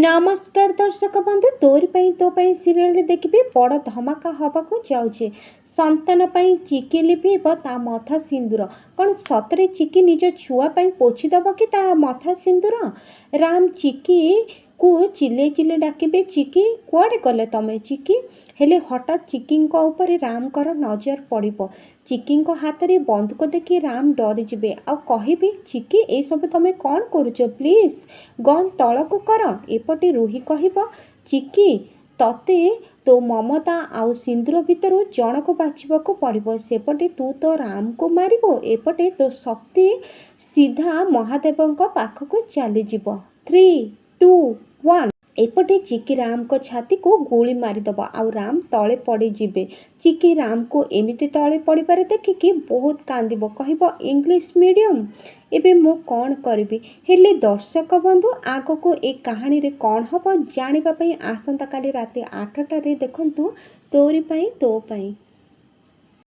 नमस्कार दर्शक बंधु तोरी पाई तो पाई सीरियल देखिए बड़ धमाका हवाक जाऊे संतान पाई चिकी लिभेब ता मथा सिंदूर कौन सतरे चिकी निज छुआपाई पोछीदब कि ता मथा सिंदूर राम चिकी को चिले चिले डाकिबे चिकी कुआडे गले तमे चिकी हेले हठात चिकी ऊपर रामकर नजर पड़िबो चिकी हाथ में बंदूक देखी राम डरीजे आ कहे चिकी ये सब तुम कौन करुच प्लीज गन तलक कर एपटे रूही कह चिकी तते तो ममता आउ सिंदूर भितर जनक बाछवाक पड़ो सेपटे तू तो राम को मारिबो एपटे तो शक्ति सीधा महादेव पाखक चलीज 3, 2, 1 एपटे चिकी राम को छाती को गोली मारिदब आउ राम तले पड़ी जिबे चिकी राम को एमिति तले पड़िबार देखिकी बहुत कांदिब कहब इंग्लिश मीडियम एबे मु कौन करी हेले दर्शक बंधु आग को ए कहानी रे कौन हम जानिबा पई आसंता काली राति 8 टारे देखंतु तोरी पाई तो पाई।